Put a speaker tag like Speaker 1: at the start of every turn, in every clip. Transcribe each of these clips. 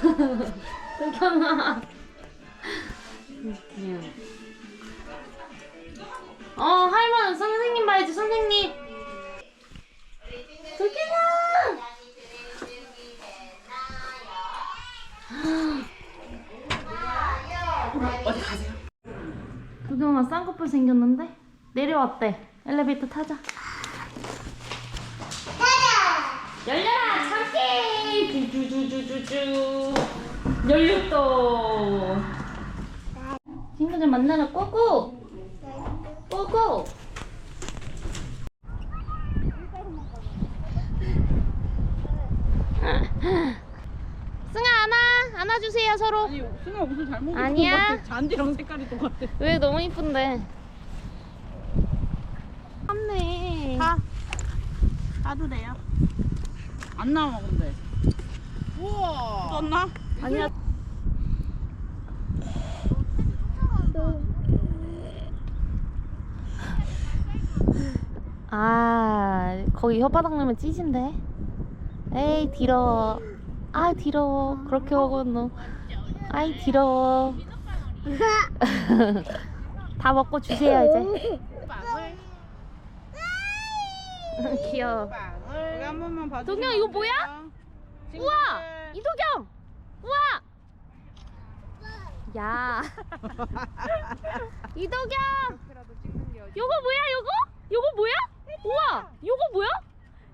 Speaker 1: 도경아. 할머니 선생님 봐야지. 선생님. 도경아.
Speaker 2: 어디 가세요?
Speaker 1: 도경아 쌍꺼풀 생겼는데? 내려왔대. 엘리베이터 타자. 열려라 참깨. 주주주주주주. 열렸다. 친구들 만나러 꼬꼬. 꼬꼬. 승아 안아주세요 서로.
Speaker 2: 아니 승아 옷을 잘못 입은
Speaker 1: 아니야.
Speaker 2: 것 같아. 잔디랑 색깔이 똑같아.
Speaker 1: 왜 너무 이쁜데? 맞네.
Speaker 2: 가도 돼요. 안 나와 근데. 우와. 떴나?
Speaker 1: 아니야. 거기 혓바닥 넣으면 찢은데. 에이 더러워. 아 더러워. 그렇게 먹어 너. 아이 더러워. 다 먹고 주세요 이제.
Speaker 2: 빵을.
Speaker 1: 귀여워.
Speaker 2: 빵을. 여기 한 번만 봐주세요.
Speaker 1: 도경 이거 뭐야? 우와 이도경. 우와. 야. 이도경. 요거 뭐야 요거? 요거 뭐야? 우와 요거 뭐야?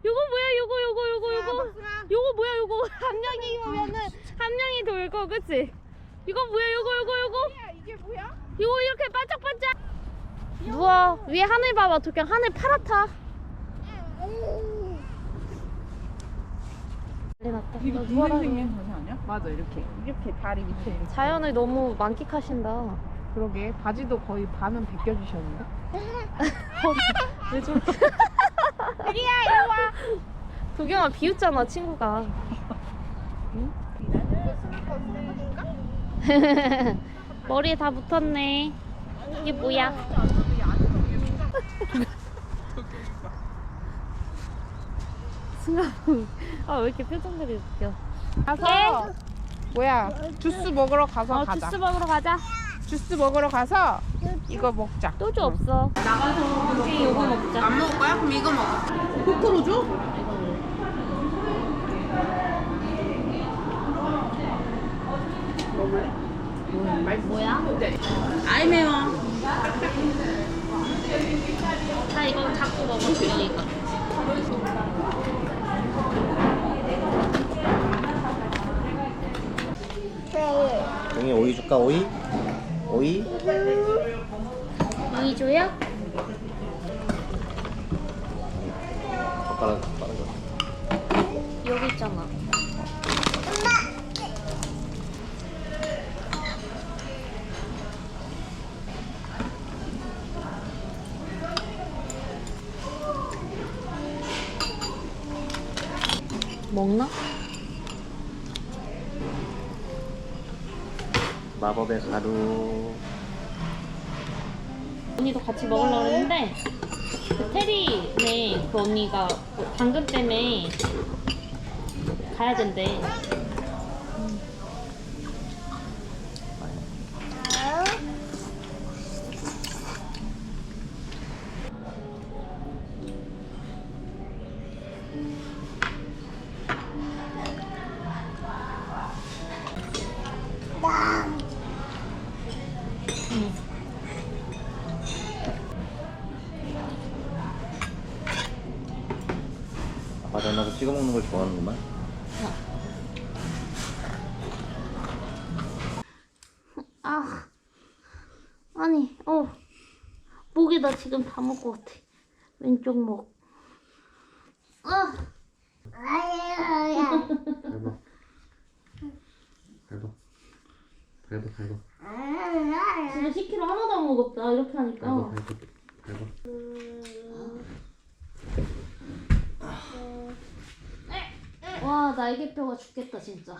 Speaker 1: 요거 뭐야 요거 요거 뭐야 요거 한 명이 입으면은 한 명이 돌고 그치? 이거 뭐야 요거
Speaker 2: 이게 뭐야?
Speaker 1: 요거 이렇게 반짝반짝. 누워 위에 하늘 봐봐. 도경 하늘 파랗다. 난리 났다.
Speaker 2: 이거
Speaker 1: 너 누워라.
Speaker 2: 동생 생긴 바지 아니야? 맞아 이렇게 다리 밑에 이렇게.
Speaker 1: 자연을 너무 만끽하신다.
Speaker 2: 그러게 바지도 거의 반은 벗겨주셨는데?
Speaker 1: 왜 저렇게?
Speaker 2: 유리야 이리 와.
Speaker 1: 도경아 비웃잖아 친구가. 응? 머리에 다 붙었네. 이게 뭐야? 승아, 왜 이렇게 표정들이 웃겨?
Speaker 2: 가서 뭐야 주스 먹으러 가서 가자.
Speaker 1: 주스 먹으러 가자.
Speaker 2: 주스 먹으러 가서 이거 먹자.
Speaker 1: 소주 없어. 나가서 우리 요거 먹자.
Speaker 2: 안 먹을 거야? 그럼 이거 먹어. 코코로 줘?
Speaker 1: 뭐야?
Speaker 2: 아이 매워.
Speaker 1: 자 이거 자꾸 먹어. 이거.
Speaker 3: 동이 오이 줄까 오이? 오이?
Speaker 1: 이 줘요?
Speaker 3: 젓가락 빠른 거.
Speaker 1: 여기 있잖아. 먹나?
Speaker 3: 마법의 가루.
Speaker 1: 언니도 같이 먹으려고 했는데 그 테리네 그 언니가 뭐 당근 때문에 가야 된대.
Speaker 3: 아빠 전화서 찍어 먹는 걸 좋아하는구만.
Speaker 1: 아니 목에다 지금 다 먹을 것 같아. 왼쪽 목.
Speaker 3: 밟아.
Speaker 1: 진짜 10kg 하나도 안 먹었다 이렇게 하니까. 와 날개뼈가 죽겠다 진짜.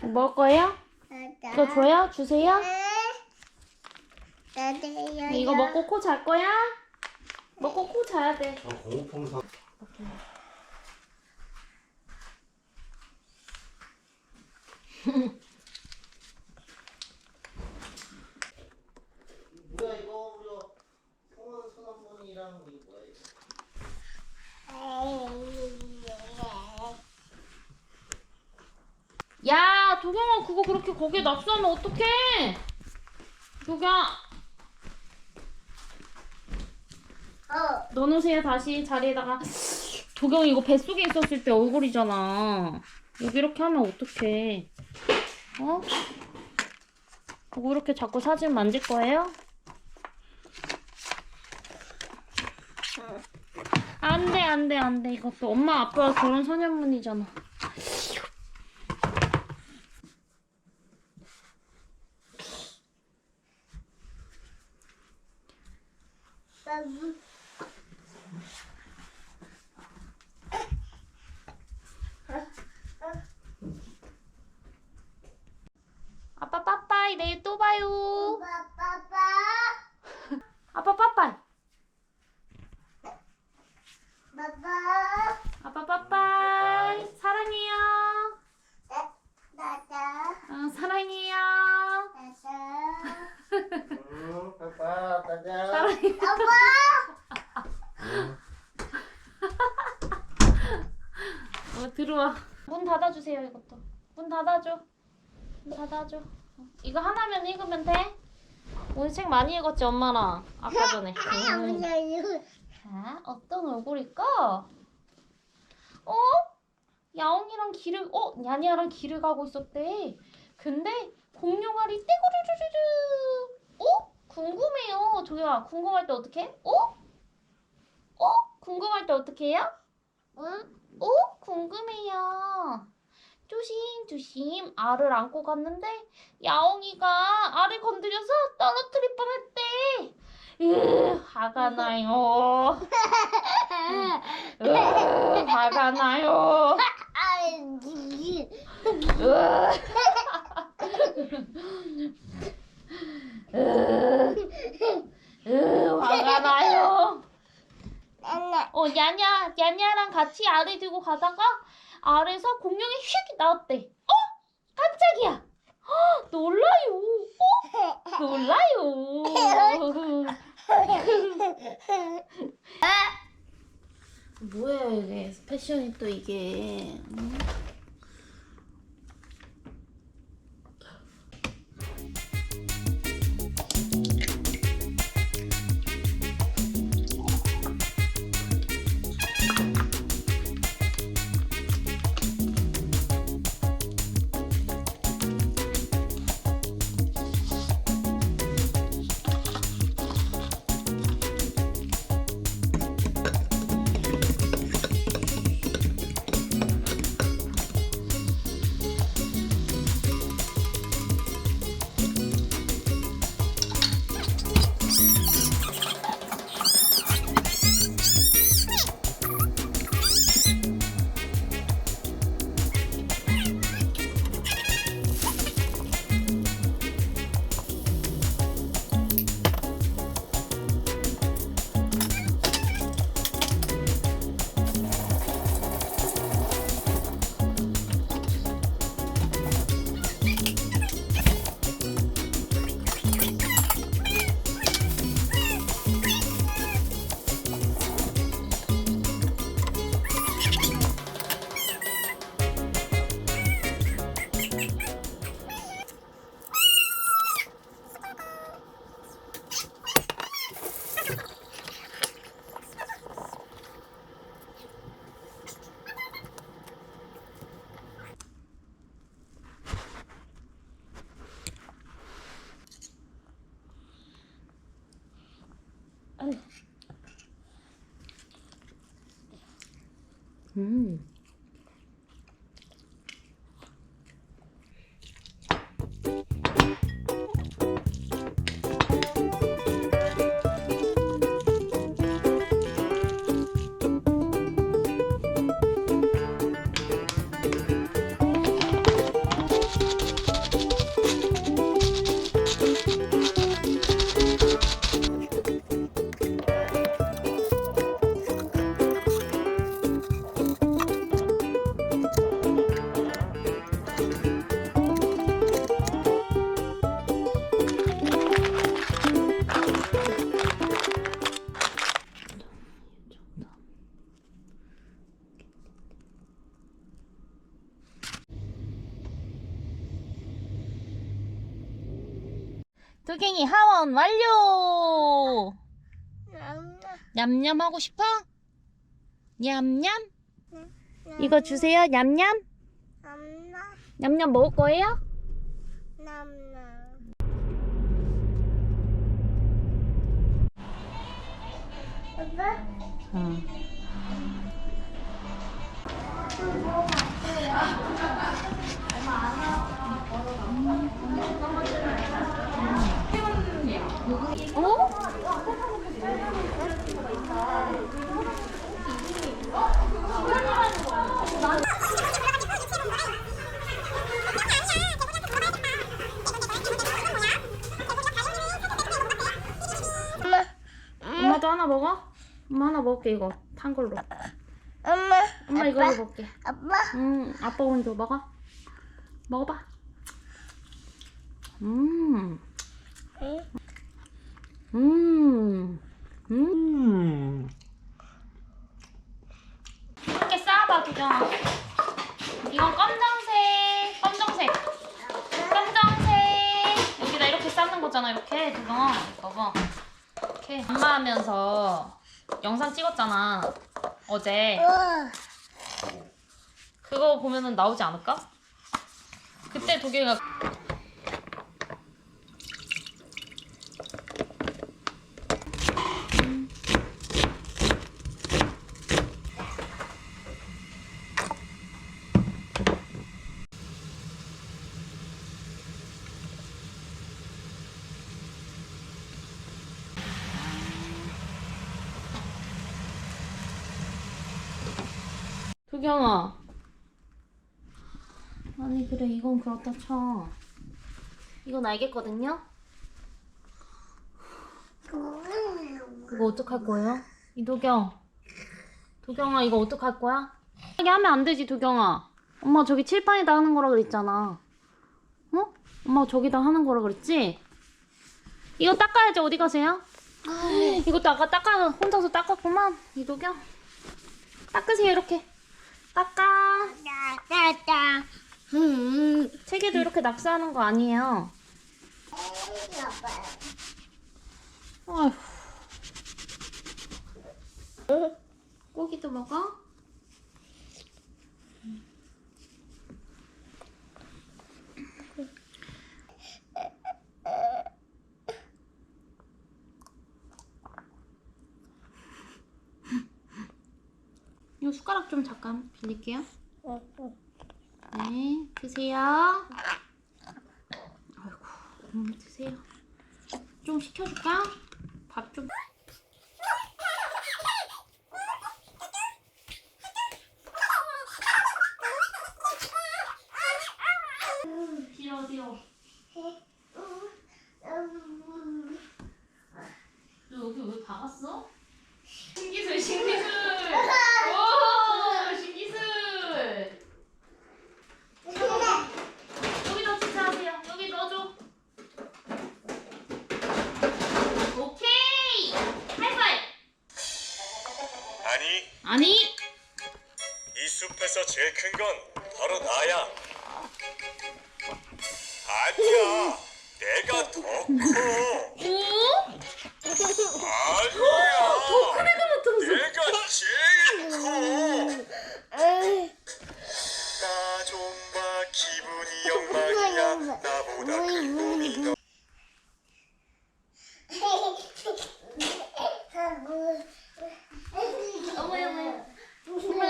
Speaker 1: 먹을 거예요? 이거 줘요? 주세요? 이거 먹고 코 잘 거야? 먹고 코 자야 돼.
Speaker 3: 공포풍선. 뭐야 이거 우리 성원 소나무니랑 이게 뭐야 이거?
Speaker 1: 야, 도경아, 그거 그렇게 거기에 납수하면 어떡해? 도경아. 넣어놓으세요, 다시 자리에다가. 도경이 이거 뱃속에 있었을 때 얼굴이잖아. 여기 이렇게 하면 어떡해? 어? 이거 이렇게 자꾸 사진 만질 거예요? 안 돼, 안 돼, 안 돼. 이것도 엄마 아빠 결혼 선언문이잖아. 아빠 빠빠이, 내일 또 봐요. 아빠 빠빠이. 아빠 빠빠이. 사랑해요. 사랑해요.
Speaker 3: 빠빠 따자.
Speaker 1: 사랑해요. 들어와. 문 닫아주세요, 이것도. 문 닫아줘. 문 닫아줘. 이거 하나면 읽으면 돼? 오늘 책 많이 읽었지, 엄마랑? 아까 전에. 자, 어떤 얼굴일까? 야옹이랑 냐냐랑 길을 가고 있었대. 근데 공룡알이 떼구르르르르. 궁금해요. 조용아, 궁금할 때 어떻게 해? 궁금할 때 어떻게 해요? 궁금해요. 조심조심 알을 안고 갔는데 야옹이가 알을 건드려서 떨어뜨릴 뻔했대. 화가 나요. 화가 나요. 화가 나요. 야냐랑 같이 알을 들고 가다가 알에서 공룡이 휙 나왔대. 깜짝이야. 놀라요. 놀라요. 뭐야 이게 패션이 또 이게. 두갱이 하원 완료. 냠냠 하고 싶어? 냠냠? 이거 주세요. 냠냠? 냠냠 먹을 거예요? 응. 어? 엄마도 하나 먹어? 엄마 하나 먹을게. 이거 탄 걸로. 엄마 이걸로 먹게. 아빠 먼저 먹어. 먹어봐. 이렇게 쌓아봐, 두경아. 이건 검정색, 검정색, 검정색. 여기다 이렇게 쌓는 거잖아, 이렇게. 두경아, 이거 봐. 이렇게 엄마하면서 영상 찍었잖아, 어제. 그거 보면은 나오지 않을까? 그때 도경이가 두경아. 아니 그래 이건 그렇다 쳐. 이건 알겠거든요? 그거 어떡할 거예요? 이도경. 도경아 이거 어떡할 거야? 이렇게 하면 안 되지 두경아. 엄마 저기 칠판에다 하는 거라 그랬잖아. 어? 엄마 저기다 하는 거라 그랬지? 이거 닦아야지. 어디 가세요? 이것도 아까 혼자서 닦았구만. 이도경. 닦으세요 이렇게. 닦아. 책에도 이렇게 낙서하는 거 아니에요. 아휴. 고기도 먹어? 이 숟가락 좀 잠깐 빌릴게요. 네, 드세요. 아이고, 드세요. 좀 시켜줄까? 밥 좀. 싫어. 너 여기 왜 박았어? 신기술. 오, 신기술. 여기다 주차하세요. 여기 넣어줘. 오케이. 하이파이브. 아니.
Speaker 4: 이 숲에서 제일 큰 건 바로 나야. 아니야, 내가 더 커.
Speaker 1: 오?
Speaker 4: 아니야,
Speaker 1: 더 큰 애가 나타났어.
Speaker 4: 내가 제일 커. 나 좀 봐, 기분이 엉망이야. 나보다 기분이 더.
Speaker 1: 어머야.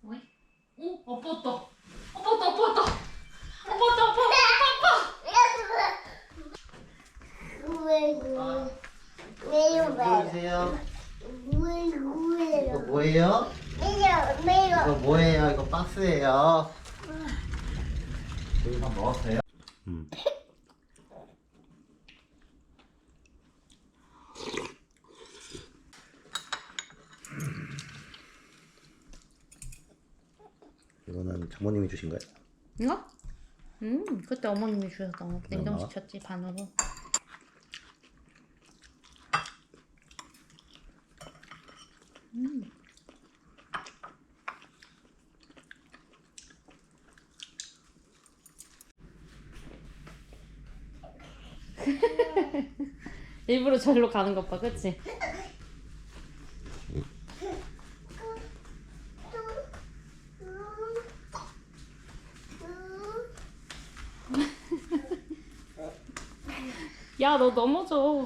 Speaker 1: 왜? 오, 아빠 왔다.
Speaker 3: 보여주세요. 이거 뭐예요? 이거 뭐예요? 이거 박스예요. 여기서 먹었어요? 이거는 장모님이 주신 거예요?
Speaker 1: 이거? 그때 어머님이 주셨던 거. 냉동시켰지, 반으로. 일부러 절로 가는 것 봐, 그치? 야, 너 넘어져.